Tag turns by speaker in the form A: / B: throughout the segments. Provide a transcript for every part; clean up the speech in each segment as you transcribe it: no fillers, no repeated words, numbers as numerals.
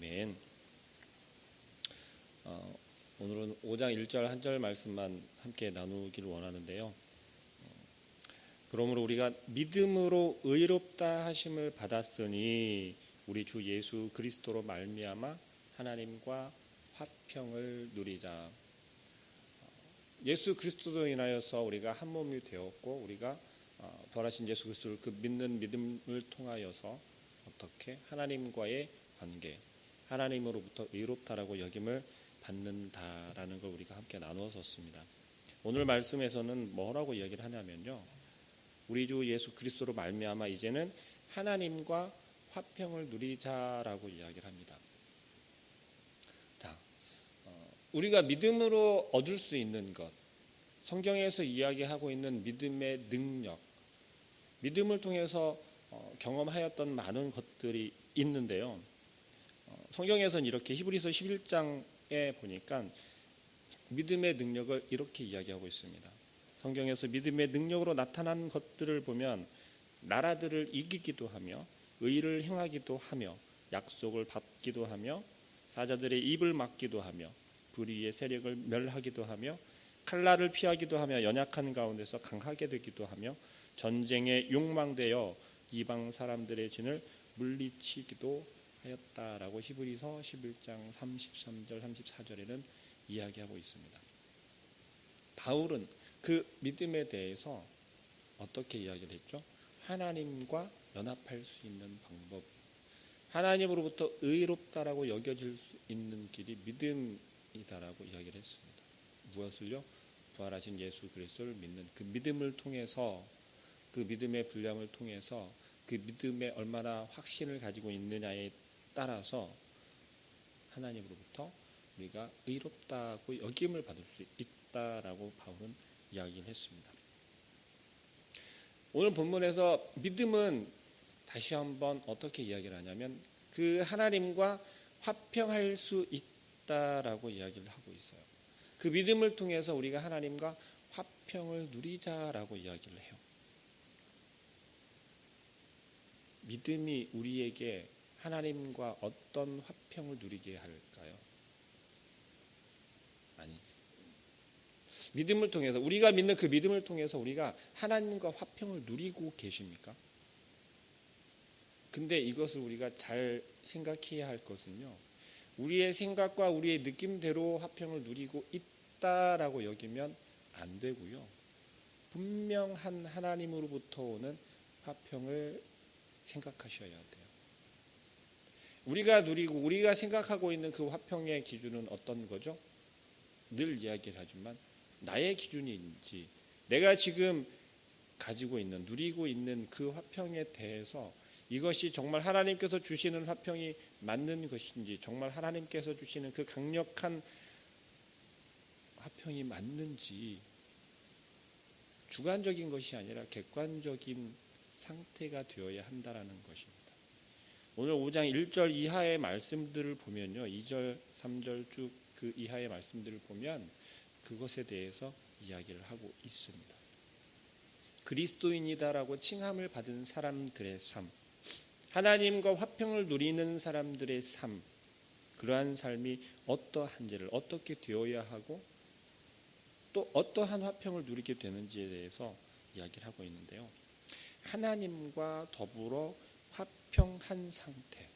A: 아멘. 오늘은 5장 1절 1절 말씀만 함께 나누기를 원하는데요. 그러므로 우리가 믿음으로 의롭다 하심을 받았으니 우리 주 예수 그리스도로 말미암아 하나님과 화평을 누리자. 예수 그리스도로 인하여서 우리가 한 몸이 되었고, 우리가 부활하신 예수 그리스도를 그 믿는 믿음을 통하여서 어떻게 하나님과의 관계, 하나님으로부터 의롭다라고 여김을 받는다라는 걸 우리가 함께 나누었었습니다. 오늘 말씀에서는 뭐라고 이야기를 하냐면요, 우리 주 예수 그리스도로 말미암아 이제는 하나님과 화평을 누리자라고 이야기를 합니다. 자, 우리가 믿음으로 얻을 수 있는 것, 성경에서 이야기하고 있는 믿음의 능력, 믿음을 통해서 경험하였던 많은 것들이 있는데요. 성경에서는 이렇게 히브리서 11장에 보니까 믿음의 능력을 이렇게 이야기하고 있습니다. 성경에서 믿음의 능력으로 나타난 것들을 보면 나라들을 이기기도 하며 의를 행하기도 하며 약속을 받기도 하며 사자들의 입을 막기도 하며 불의의 세력을 멸하기도 하며 칼날을 피하기도 하며 연약한 가운데서 강하게 되기도 하며 전쟁에 욕망되어 이방 사람들의 진을 물리치기도 하였다라고 히브리서 11장 33절 34절에는 이야기하고 있습니다. 바울은 그 믿음에 대해서 어떻게 이야기를 했죠? 하나님과 연합할 수 있는 방법, 하나님으로부터 의롭다라고 여겨질 수 있는 길이 믿음이다라고 이야기를 했습니다. 무엇을요? 부활하신 예수 그리스도를 믿는 그 믿음을 통해서, 그 믿음의 분량을 통해서 그 믿음에 얼마나 확신을 가지고 있느냐에 따라서 하나님으로부터 우리가 의롭다고 여김을 받을 수 있다라고 바울은 이야기를 했습니다. 오늘 본문에서 믿음은 다시 한번 어떻게 이야기를 하냐면 그 하나님과 화평할 수 있다라고 이야기를 하고 있어요. 그 믿음을 통해서 우리가 하나님과 화평을 누리자라고 이야기를 해요. 믿음이 우리에게 하나님과 어떤 화평을 누리게 할까요? 아니, 믿음을 통해서, 우리가 믿는 그 믿음을 통해서 우리가 하나님과 화평을 누리고 계십니까? 근데 이것을 우리가 잘 생각해야 할 것은요, 우리의 생각과 우리의 느낌대로 화평을 누리고 있다라고 여기면 안 되고요, 분명한 하나님으로부터 오는 화평을 생각하셔야 돼요. 우리가 누리고 우리가 생각하고 있는 그 화평의 기준은 어떤 거죠? 늘 이야기를 하지만 나의 기준인지, 내가 지금 가지고 있는, 누리고 있는 그 화평에 대해서 이것이 정말 하나님께서 주시는 화평이 맞는 것인지, 정말 하나님께서 주시는 그 강력한 화평이 맞는지, 주관적인 것이 아니라 객관적인 상태가 되어야 한다라는 것입니다. 오늘 5장 1절 이하의 말씀들을 보면요, 2절 3절 쭉 그 이하의 말씀들을 보면 그것에 대해서 이야기를 하고 있습니다. 그리스도인이다라고 칭함을 받은 사람들의 삶, 하나님과 화평을 누리는 사람들의 삶, 그러한 삶이 어떠한지를, 어떻게 되어야 하고 또 어떠한 화평을 누리게 되는지에 대해서 이야기를 하고 있는데요, 하나님과 더불어 화평한 상태,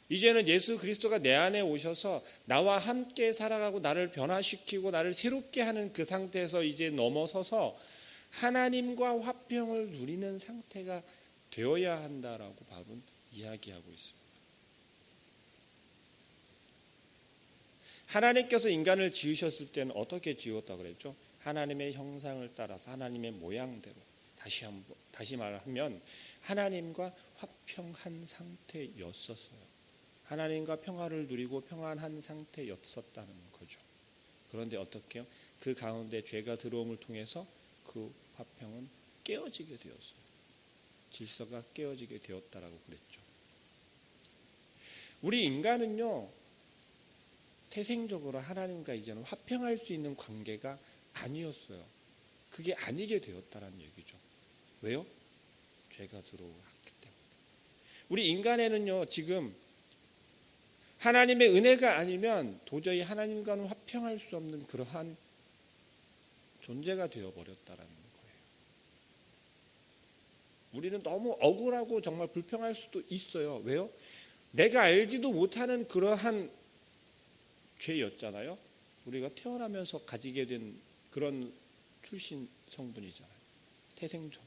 A: 이제는 예수 그리스도가 내 안에 오셔서 나와 함께 살아가고 나를 변화시키고 나를 새롭게 하는 그 상태에서 이제 넘어서서 하나님과 화평을 누리는 상태가 되어야 한다라고 바울은 이야기하고 있습니다. 하나님께서 인간을 지으셨을 때는 어떻게 지었다고 그랬죠? 하나님의 형상을 따라서, 하나님의 모양대로. 다시 말하면 하나님과 화평한 상태였었어요. 하나님과 평화를 누리고 평안한 상태였었다는 거죠. 그런데 어떻게 해요? 그 가운데 죄가 들어옴을 통해서 그 화평은 깨어지게 되었어요. 질서가 깨어지게 되었다라고 그랬죠. 우리 인간은요, 태생적으로 하나님과 이제는 화평할 수 있는 관계가 아니었어요. 그게 아니게 되었다라는 얘기죠. 왜요? 죄가 들어왔기 때문에. 우리 인간에는요, 지금 하나님의 은혜가 아니면 도저히 하나님과는 화평할 수 없는 그러한 존재가 되어버렸다라는 거예요. 우리는 너무 억울하고 정말 불평할 수도 있어요. 왜요? 내가 알지도 못하는 그러한 죄였잖아요. 우리가 태어나면서 가지게 된 그런 출신 성분이잖아요. 태생적으로.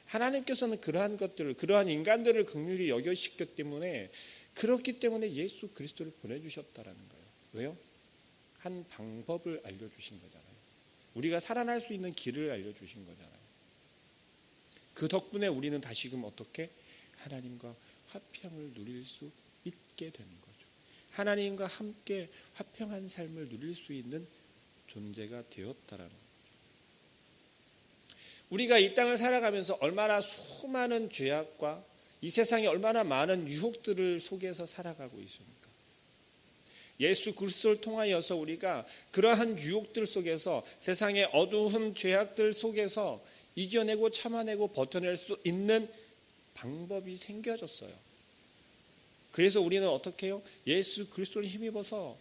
A: 하나님께서는 그러한 것들을, 그러한 인간들을 긍휼히 여겨주셨기 때문에, 그렇기 때문에 예수 그리스도를 보내주셨다라는 거예요. 왜요? 한 방법을 알려주신 거잖아요. 우리가 살아날 수 있는 길을 알려주신 거잖아요. 그 덕분에 우리는 다시금 어떻게 하나님과 화평을 누릴 수 있게 되는 거죠. 하나님과 함께 화평한 삶을 누릴 수 있는 존재가 되었다라는 거죠. 우리가 이 땅을 살아가면서 얼마나 수많은 죄악과 이 세상에 얼마나 많은 유혹들을 속에서 살아가고 있습니까? 예수 그리스도를 통하여서 우리가 그러한 유혹들 속에서, 세상의 어두운 죄악들 속에서 이겨내고 참아내고 버텨낼 수 있는 방법이 생겨졌어요. 그래서 우리는 어떻게 해요? 예수 그리스도를 힘입어서,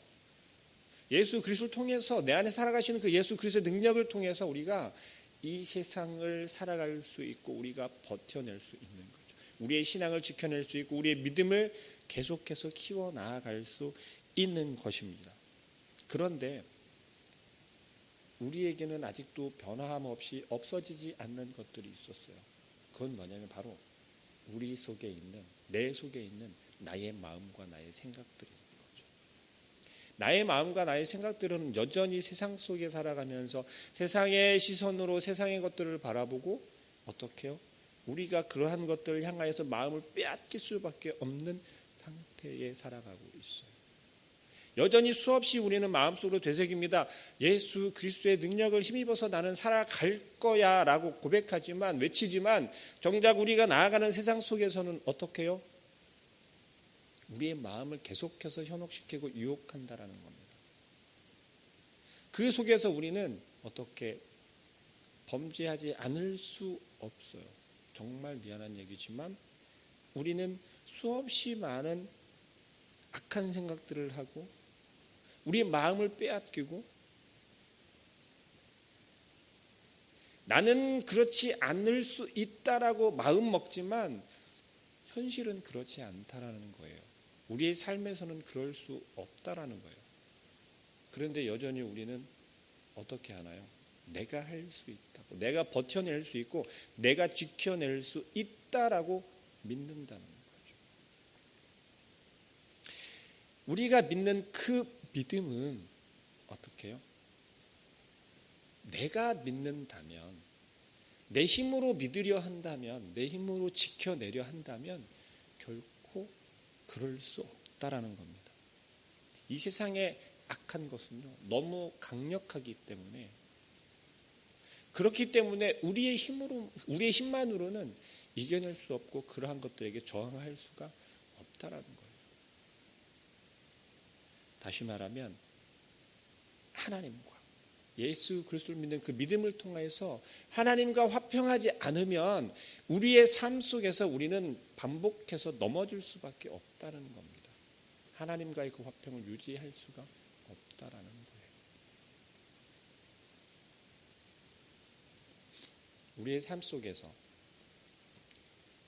A: 예수 그리스도를 통해서, 내 안에 살아가시는 그 예수 그리스도의 능력을 통해서 우리가 이 세상을 살아갈 수 있고 우리가 버텨낼 수 있는 거죠. 우리의 신앙을 지켜낼 수 있고 우리의 믿음을 계속해서 키워나갈 수 있는 것입니다. 그런데 우리에게는 아직도 변함 없이 없어지지 않는 것들이 있었어요. 그건 뭐냐면 바로 우리 속에 있는, 내 속에 있는 나의 마음과 나의 생각들입니다. 나의 마음과 나의 생각들은 여전히 세상 속에 살아가면서 세상의 시선으로 세상의 것들을 바라보고 어떻게 해요? 우리가 그러한 것들을 향하여서 마음을 빼앗길 수밖에 없는 상태에 살아가고 있어요. 여전히 수없이 우리는 마음속으로 되새깁니다. 예수 그리스도의 능력을 힘입어서 나는 살아갈 거야 라고 고백하지만, 외치지만 정작 우리가 나아가는 세상 속에서는 어떻게 해요? 우리의 마음을 계속해서 현혹시키고 유혹한다라는 겁니다. 그 속에서 우리는 어떻게 범죄하지 않을 수 없어요. 정말 미안한 얘기지만 우리는 수없이 많은 악한 생각들을 하고 우리의 마음을 빼앗기고, 나는 그렇지 않을 수 있다라고 마음 먹지만 현실은 그렇지 않다라는 거예요. 우리의 삶에서는 그럴 수 없다라는 거예요. 그런데 여전히 우리는 어떻게 하나요? 내가 할 수 있다고, 내가 버텨낼 수 있고 내가 지켜낼 수 있다라고 믿는다는 거죠. 우리가 믿는 그 믿음은 어떻게 해요? 내가 믿는다면, 내 힘으로 믿으려 한다면, 내 힘으로 지켜내려 한다면 결코 그럴 수 없다라는 겁니다. 이 세상의 악한 것은요, 너무 강력하기 때문에, 그렇기 때문에 우리의 힘만으로는 이겨낼 수 없고 그러한 것들에게 저항할 수가 없다라는 거예요. 다시 말하면 하나님과 예수 그리스도를 믿는 그 믿음을 통해서 하나님과 화평하지 않으면 우리의 삶 속에서 우리는 반복해서 넘어질 수밖에 없다는 겁니다. 하나님과의 그 화평을 유지할 수가 없다라는 거예요. 우리의 삶 속에서,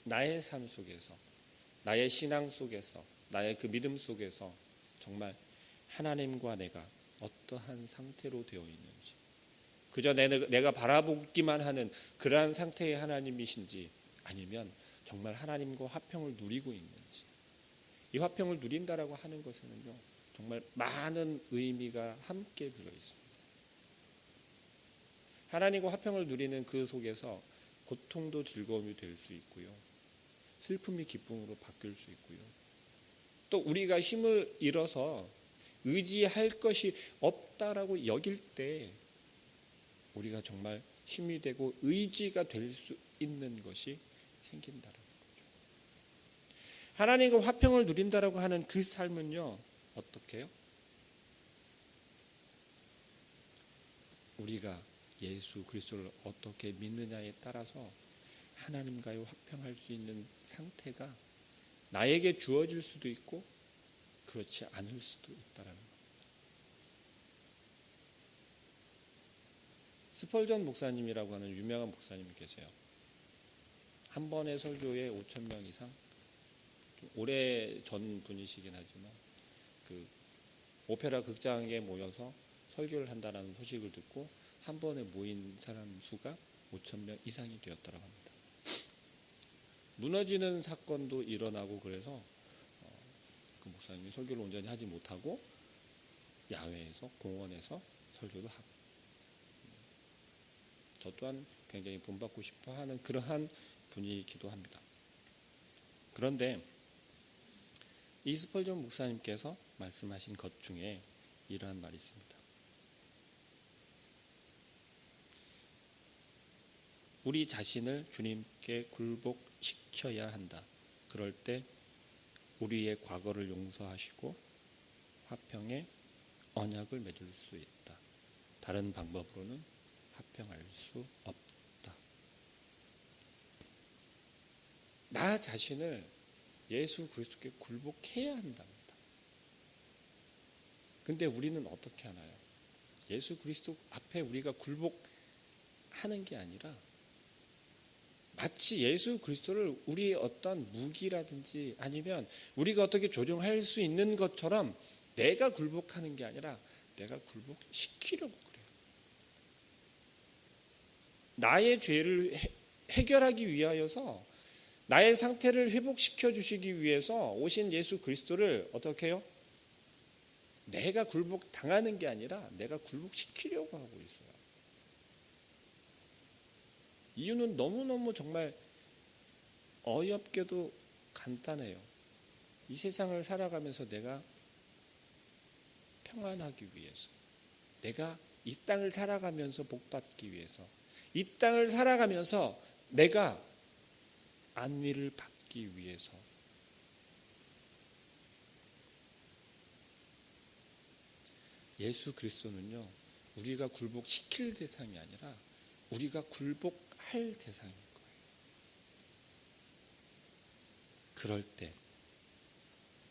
A: 나의 삶 속에서, 나의 신앙 속에서, 나의 그 믿음 속에서 정말 하나님과 내가 어떠한 상태로 되어 있는지, 그저 내가 바라보기만 하는 그러한 상태의 하나님이신지, 아니면 정말 하나님과 화평을 누리고 있는지. 이 화평을 누린다라고 하는 것에는요, 정말 많은 의미가 함께 들어 있습니다. 하나님과 화평을 누리는 그 속에서 고통도 즐거움이 될 수 있고요, 슬픔이 기쁨으로 바뀔 수 있고요, 또 우리가 힘을 잃어서 의지할 것이 없다라고 여길 때 우리가 정말 힘이 되고 의지가 될 수 있는 것이 생긴다는 거죠. 하나님과 화평을 누린다라고 하는 그 삶은요, 어떻게 해요? 우리가 예수 그리스도를 어떻게 믿느냐에 따라서 하나님과의 화평할 수 있는 상태가 나에게 주어질 수도 있고 그렇지 않을 수도 있다라는 겁니다. 스펄전 목사님이라고 하는 유명한 목사님이 계세요. 한 번의 설교에 5,000명 이상, 좀 오래 전 분이시긴 하지만 그 오페라 극장에 모여서 설교를 한다는 소식을 듣고 한 번에 모인 사람 수가 5,000명 이상이 되었다고 합니다. 무너지는 사건도 일어나고 그래서 그 목사님이 설교를 온전히 하지 못하고 야외에서 공원에서 설교도 하고, 저 또한 굉장히 본받고 싶어하는 그러한 분이기도 합니다. 그런데 이 스펄전 목사님께서 말씀하신 것 중에 이러한 말이 있습니다. 우리 자신을 주님께 굴복시켜야 한다. 그럴 때 우리의 과거를 용서하시고 화평의 언약을 맺을 수 있다. 다른 방법으로는 화평할 수 없다. 나 자신을 예수 그리스도께 굴복해야 한답니다. 근데 우리는 어떻게 하나요? 예수 그리스도 앞에 우리가 굴복하는 게 아니라 마치 예수 그리스도를 우리의 어떤 무기라든지 아니면 우리가 어떻게 조종할 수 있는 것처럼 내가 굴복하는 게 아니라 내가 굴복시키려고 그래요. 나의 죄를 해결하기 위하여서, 나의 상태를 회복시켜 주시기 위해서 오신 예수 그리스도를 어떻게 해요? 내가 굴복당하는 게 아니라 내가 굴복시키려고 하고 있어요. 이유는 너무너무 정말 어이없게도 간단해요. 이 세상을 살아가면서 내가 평안하기 위해서, 내가 이 땅을 살아가면서 복받기 위해서, 이 땅을 살아가면서 내가 안위를 받기 위해서, 예수 그리스도는요, 우리가 굴복시킬 대상이 아니라 우리가 굴복할 대상인 거예요.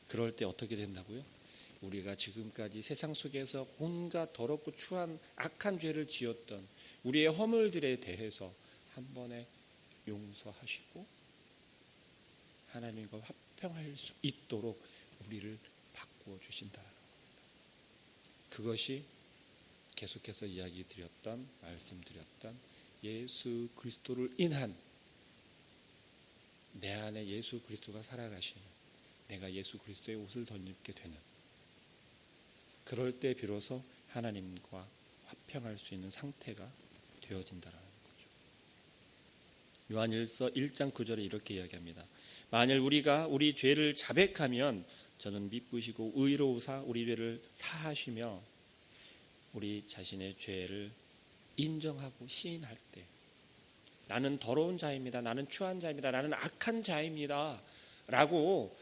A: 그럴 때 어떻게 된다고요? 우리가 지금까지 세상 속에서 온갖 더럽고 추한 악한 죄를 지었던 우리의 허물들에 대해서 한 번에 용서하시고 하나님과 화평할 수 있도록 우리를 바꾸어 주신다는 겁니다. 그것이 계속해서 이야기 드렸던, 말씀드렸던 예수 그리스도를 인한, 내 안에 예수 그리스도가 살아가시는, 내가 예수 그리스도의 옷을 덧입게 되는, 그럴 때 비로소 하나님과 화평할 수 있는 상태가 되어진다는 거죠. 요한일서 1장 9절에 이렇게 이야기합니다. 만일 우리가 우리 죄를 자백하면 저는 미쁘시고 의로우사 우리 죄를 사하시며 우리 자신의 죄를 인정하고 시인할 때, 나는 더러운 자입니다, 나는 추한 자입니다, 나는 악한 자입니다 라고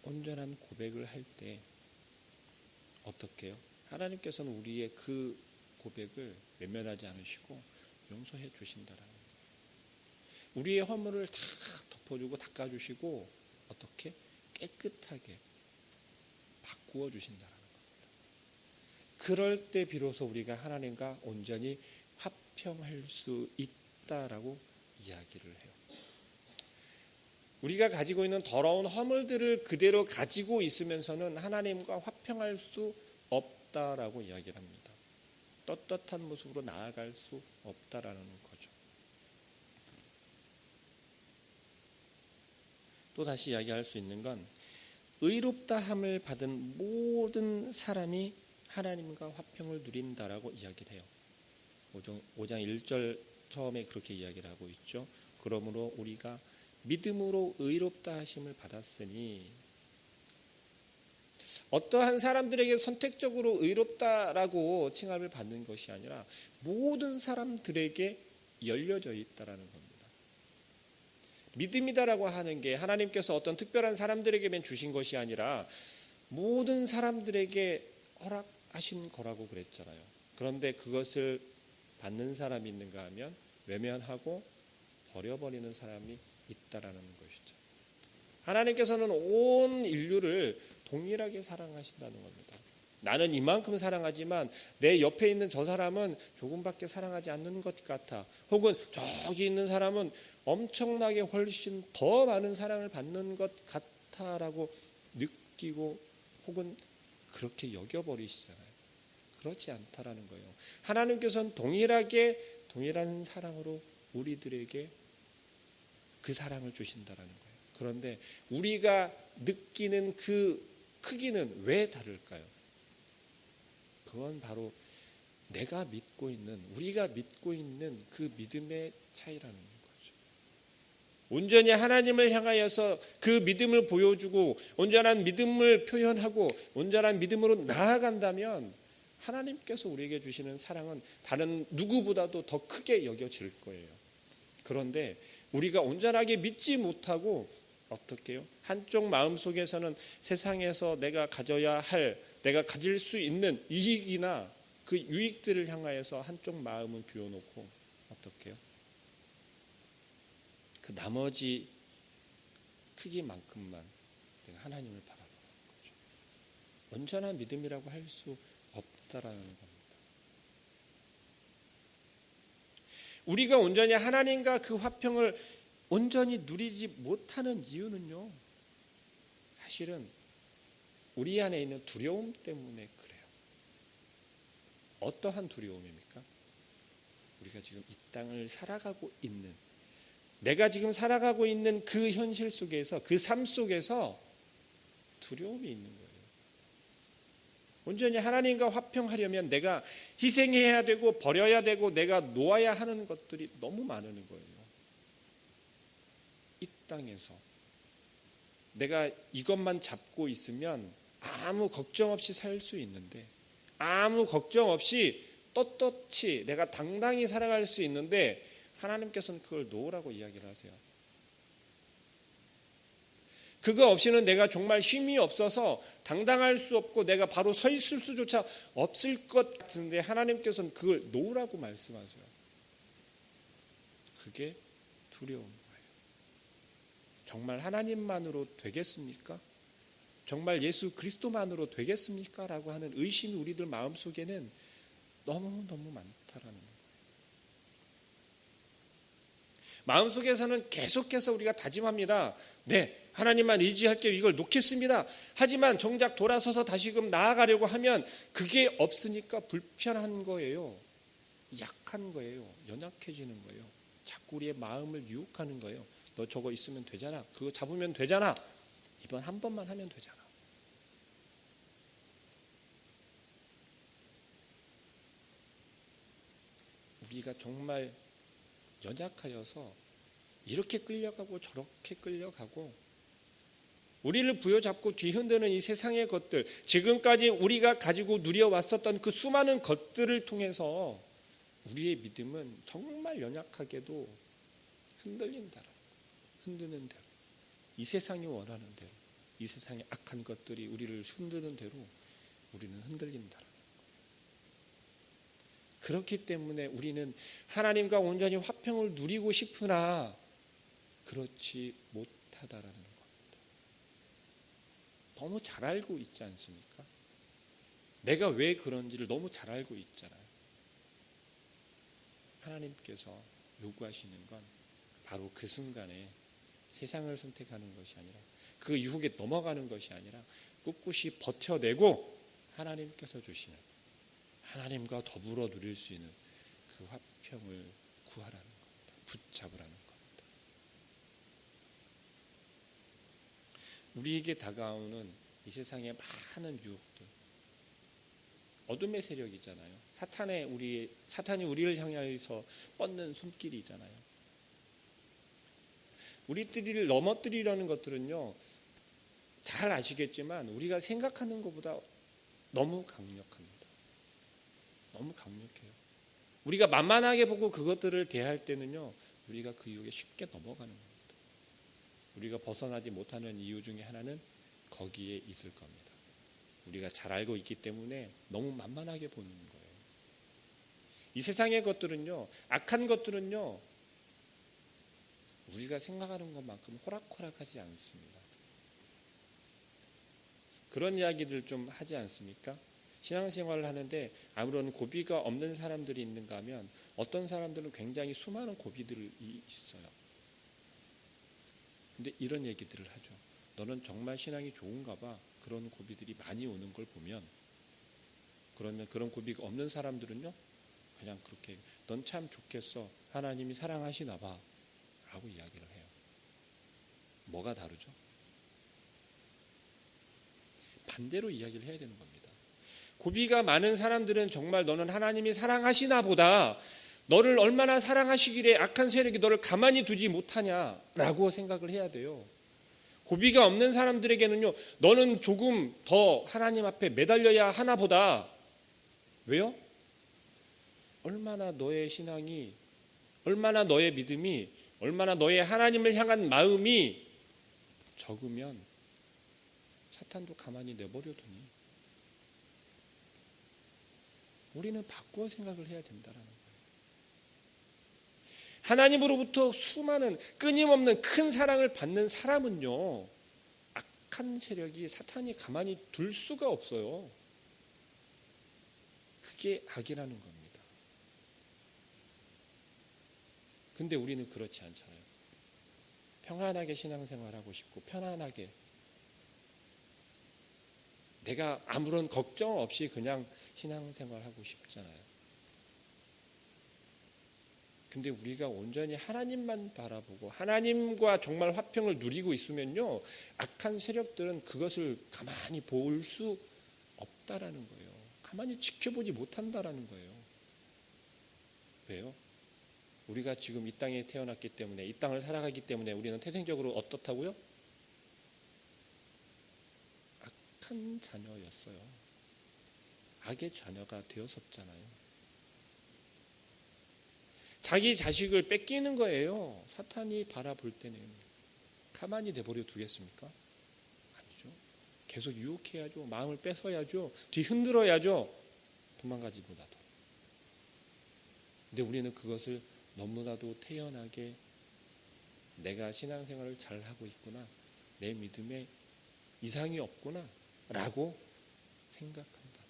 A: 온전한 고백을 할 때 어떻게 해요? 하나님께서는 우리의 그 고백을 외면하지 않으시고 용서해 주신다라는 거예요. 우리의 허물을 다 덮어주고 닦아주시고 어떻게? 깨끗하게 바꾸어 주신다라는 겁니다. 그럴 때 비로소 우리가 하나님과 온전히 화평할 수 있다라고 이야기를 해요. 우리가 가지고 있는 더러운 허물들을 그대로 가지고 있으면서는 하나님과 화평할 수 없다라고 이야기를 합니다. 떳떳한 모습으로 나아갈 수 없다라는 거죠. 또 다시 이야기할 수 있는 건 의롭다함을 받은 모든 사람이 하나님과 화평을 누린다라고 이야기를 해요. 5장 1절 처음에 그렇게 이야기를 하고 있죠. 그러므로 우리가 믿음으로 의롭다 하심을 받았으니, 어떠한 사람들에게 선택적으로 의롭다라고 칭함을 받는 것이 아니라 모든 사람들에게 열려져 있다라는 겁니다. 믿음이다라고 하는 게 하나님께서 어떤 특별한 사람들에게만 주신 것이 아니라 모든 사람들에게 허락하신 거라고 그랬잖아요. 그런데 그것을 받는 사람이 있는가 하면 외면하고 버려버리는 사람이 있다라는 것이죠. 하나님께서는 온 인류를 동일하게 사랑하신다는 겁니다. 나는 이만큼 사랑하지만 내 옆에 있는 저 사람은 조금밖에 사랑하지 않는 것 같아. 혹은 저기 있는 사람은 엄청나게 훨씬 더 많은 사랑을 받는 것 같아라고 느끼고 혹은 그렇게 여겨버리시잖아요. 그렇지 않다라는 거예요. 하나님께서는 동일한 사랑으로 우리들에게 그 사랑을 주신다라는 거예요. 그런데 우리가 느끼는 그 크기는 왜 다를까요? 그건 바로 우리가 믿고 있는 그 믿음의 차이라는 거죠. 온전히 하나님을 향하여서 그 믿음을 보여주고 온전한 믿음을 표현하고 온전한 믿음으로 나아간다면 하나님께서 우리에게 주시는 사랑은 다른 누구보다도 더 크게 여겨질 거예요. 그런데 우리가 온전하게 믿지 못하고 어떻게 해요? 한쪽 마음속에서는 세상에서 내가 가질 수 있는 이익이나 그 유익들을 향하여서 한쪽 마음은 비워놓고 어떻게 해요? 그 나머지 크기만큼만 내가 하나님을 바라보는 거죠. 온전한 믿음이라고 할 수 없다라는 겁니다. 우리가 온전히 하나님과 그 화평을 온전히 누리지 못하는 이유는요, 사실은 우리 안에 있는 두려움 때문에 그래요. 어떠한 두려움입니까? 우리가 지금 이 땅을 살아가고 있는, 내가 지금 살아가고 있는 그 현실 속에서, 그 삶 속에서 두려움이 있는 거예요. 온전히 하나님과 화평하려면 내가 희생해야 되고 버려야 되고 내가 놓아야 하는 것들이 너무 많은 거예요. 이 땅에서 내가 이것만 잡고 있으면 아무 걱정 없이 살 수 있는데, 아무 걱정 없이 떳떳이 내가 당당히 살아갈 수 있는데 하나님께서는 그걸 놓으라고 이야기를 하세요. 그거 없이는 내가 정말 힘이 없어서 당당할 수 없고 내가 바로 서 있을 수조차 없을 것 같은데 하나님께서는 그걸 놓으라고 말씀하세요. 그게 두려운 거예요. 정말 하나님만으로 되겠습니까? 정말 예수 그리스도만으로 되겠습니까? 라고 하는 의심이 우리들 마음속에는 너무너무 많다라는 거예요. 마음속에서는 계속해서 우리가 다짐합니다. 네, 하나님만 의지할게요. 이걸 놓겠습니다. 하지만 정작 돌아서서 다시금 나아가려고 하면 그게 없으니까 불편한 거예요. 약한 거예요. 연약해지는 거예요. 자꾸 우리의 마음을 유혹하는 거예요. 너 저거 있으면 되잖아. 그거 잡으면 되잖아. 이번 한 번만 하면 되잖아. 우리가 정말 연약하여서 이렇게 끌려가고 저렇게 끌려가고 우리를 부여잡고 뒤흔드는 이 세상의 것들, 지금까지 우리가 가지고 누려왔었던 그 수많은 것들을 통해서 우리의 믿음은 정말 연약하게도 흔들리는 대로, 이 세상이 원하는 대로, 이 세상의 악한 것들이 우리를 흔드는 대로 우리는 흔들린다. 그렇기 때문에 우리는 하나님과 온전히 화평을 누리고 싶으나 그렇지 못하다라는 겁니다. 너무 잘 알고 있지 않습니까? 내가 왜 그런지를 너무 잘 알고 있잖아요. 하나님께서 요구하시는 건 바로 그 순간에 세상을 선택하는 것이 아니라 그 유혹에 넘어가는 것이 아니라 꿋꿋이 버텨내고 하나님께서 주시는, 하나님과 더불어 누릴 수 있는 그 화평을 구하라는 겁니다. 붙잡으라는 겁니다. 우리에게 다가오는 이 세상의 많은 유혹들, 어둠의 세력이잖아요. 사탄이 우리를 향해서 뻗는 손길이잖아요. 우리들을 넘어뜨리려는 것들은요, 잘 아시겠지만 우리가 생각하는 것보다 너무 강력합니다. 너무 강력해요. 우리가 만만하게 보고 그것들을 대할 때는요, 우리가 그 유혹에 쉽게 넘어가는 겁니다. 우리가 벗어나지 못하는 이유 중에 하나는 거기에 있을 겁니다. 우리가 잘 알고 있기 때문에 너무 만만하게 보는 거예요. 이 세상의 것들은요, 악한 것들은요, 우리가 생각하는 것만큼 호락호락하지 않습니다. 그런 이야기들 좀 하지 않습니까? 신앙생활을 하는데 아무런 고비가 없는 사람들이 있는가 하면 어떤 사람들은 굉장히 수많은 고비들이 있어요. 근데 이런 얘기들을 하죠. 너는 정말 신앙이 좋은가 봐. 그런 고비들이 많이 오는 걸 보면. 그러면 그런 고비가 없는 사람들은요, 그냥 그렇게 넌 참 좋겠어. 하나님이 사랑하시나 봐. 라고 이야기를 해요. 뭐가 다르죠? 반대로 이야기를 해야 되는 겁니다. 고비가 많은 사람들은 정말 너는 하나님이 사랑하시나 보다. 너를 얼마나 사랑하시기에 악한 세력이 너를 가만히 두지 못하냐라고 생각을 해야 돼요. 고비가 없는 사람들에게는요, 너는 조금 더 하나님 앞에 매달려야 하나 보다. 왜요? 얼마나 너의 신앙이, 얼마나 너의 믿음이, 얼마나 너의 하나님을 향한 마음이 적으면 사탄도 가만히 내버려 두니. 우리는 바꾸어 생각을 해야 된다라는 거예요. 하나님으로부터 수많은 끊임없는 큰 사랑을 받는 사람은요, 악한 세력이 사탄이 가만히 둘 수가 없어요. 그게 악이라는 겁니다. 근데 우리는 그렇지 않잖아요. 평안하게 신앙생활하고 싶고 편안하게 내가 아무런 걱정 없이 그냥 신앙생활하고 싶잖아요. 근데 우리가 온전히 하나님만 바라보고 하나님과 정말 화평을 누리고 있으면요, 악한 세력들은 그것을 가만히 볼 수 없다라는 거예요. 가만히 지켜보지 못한다라는 거예요. 왜요? 우리가 지금 이 땅에 태어났기 때문에, 이 땅을 살아가기 때문에 우리는 태생적으로 어떻다고요? 악한 자녀였어요. 악의 자녀가 되었었잖아요. 자기 자식을 뺏기는 거예요. 사탄이 바라볼 때는. 가만히 내버려 두겠습니까? 아니죠. 계속 유혹해야죠. 마음을 뺏어야죠. 뒤흔들어야죠. 도망가지 못하도록. 근데 우리는 그것을 너무나도 태연하게 내가 신앙생활을 잘하고 있구나, 내 믿음에 이상이 없구나 라고 생각한다는 거죠.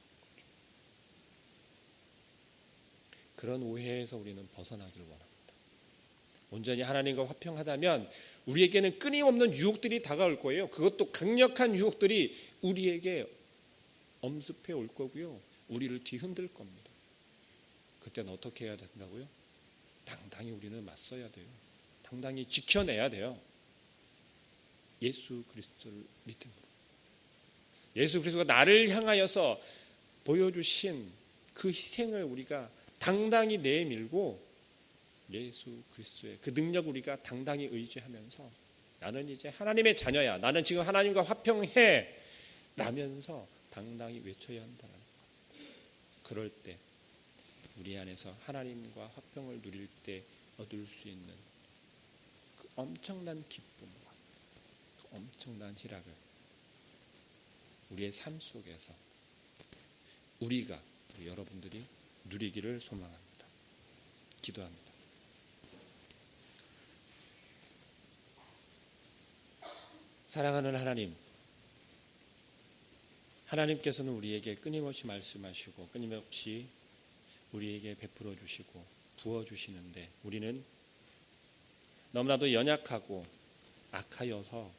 A: 그런 오해에서 우리는 벗어나길 원합니다. 온전히 하나님과 화평하다면 우리에게는 끊임없는 유혹들이 다가올 거예요. 그것도 강력한 유혹들이 우리에게 엄습해 올 거고요, 우리를 뒤흔들 겁니다. 그때는 어떻게 해야 된다고요? 당당히 우리는 맞서야 돼요. 당당히 지켜내야 돼요. 예수 그리스도를 믿음으로. 예수 그리스도가 나를 향하여서 보여주신 그 희생을 우리가 당당히 내밀고 예수 그리스도의 그 능력을 우리가 당당히 의지하면서 나는 이제 하나님의 자녀야, 나는 지금 하나님과 화평해 라면서 당당히 외쳐야 한다는 것. 그럴 때 우리 안에서 하나님과 화평을 누릴 때 얻을 수 있는 그 엄청난 기쁨과 그 엄청난 희락을 우리의 삶 속에서 우리 여러분들이 누리기를 소망합니다. 기도합니다. 사랑하는 하나님, 하나님께서는 우리에게 끊임없이 말씀하시고 끊임없이 우리에게 베풀어 주시고 부어 주시는데 우리는 너무나도 연약하고 악하여서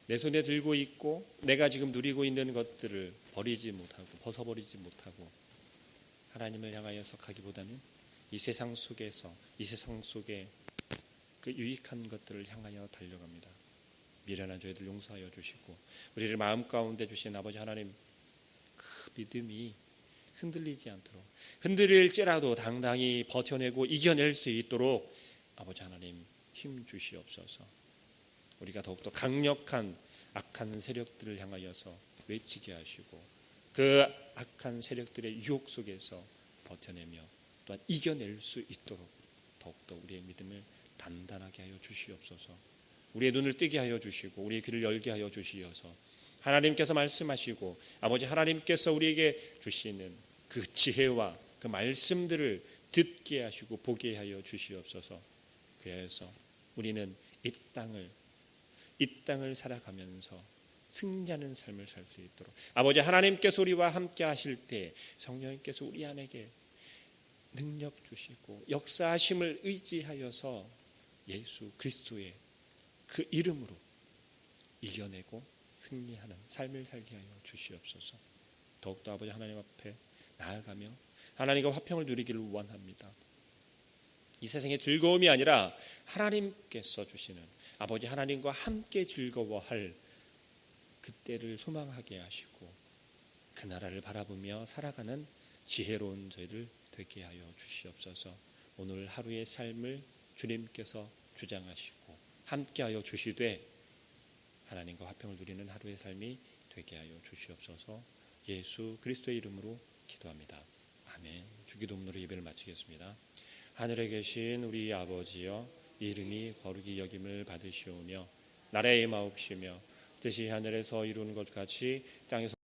A: 내 손에 들고 있고 내가 지금 누리고 있는 것들을 버리지 못하고 벗어버리지 못하고 하나님을 향하여서 가기보다는 이 세상 속에 그 유익한 것들을 향하여 달려갑니다. 미련한 저희들 용서하여 주시고 우리를 마음 가운데 주신 아버지 하나님, 그 믿음이 흔들리지 않도록, 흔들릴지라도 당당히 버텨내고 이겨낼 수 있도록 아버지 하나님 힘 주시옵소서. 우리가 더욱더 강력한 악한 세력들을 향하여서 외치게 하시고 그 악한 세력들의 유혹 속에서 버텨내며 또한 이겨낼 수 있도록 더욱더 우리의 믿음을 단단하게 하여 주시옵소서. 우리의 눈을 뜨게 하여 주시고 우리의 귀를 열게 하여 주시어서 하나님께서 말씀하시고 아버지 하나님께서 우리에게 주시는 그 지혜와 그 말씀들을 듣게 하시고 보게 하여 주시옵소서. 그래서 우리는 이 땅을 살아가면서 승리하는 삶을 살 수 있도록 아버지 하나님께서 우리와 함께 하실 때 성령님께서 우리 안에게 능력 주시고 역사하심을 의지하여서 예수 그리스도의 그 이름으로 이겨내고 승리하는 삶을 살게 하여 주시옵소서. 더욱더 아버지 하나님 앞에 나아가며 하나님과 화평을 누리기를 원합니다. 이 세상의 즐거움이 아니라 하나님께서 주시는 아버지 하나님과 함께 즐거워할 그때를 소망하게 하시고 그 나라를 바라보며 살아가는 지혜로운 저희들 되게 하여 주시옵소서. 오늘 하루의 삶을 주님께서 주장하시고 함께하여 주시되 하나님과 화평을 누리는 하루의 삶이 되게 하여 주시옵소서. 예수 그리스도의 이름으로 기도합니다. 아멘. 주기도문으로 예배를 마치겠습니다. 하늘에 계신 우리 아버지여, 이름이 거룩히 여김을 받으시오며 나라의 임하옵시며 뜻이 하늘에서 이루는 것 같이 땅에서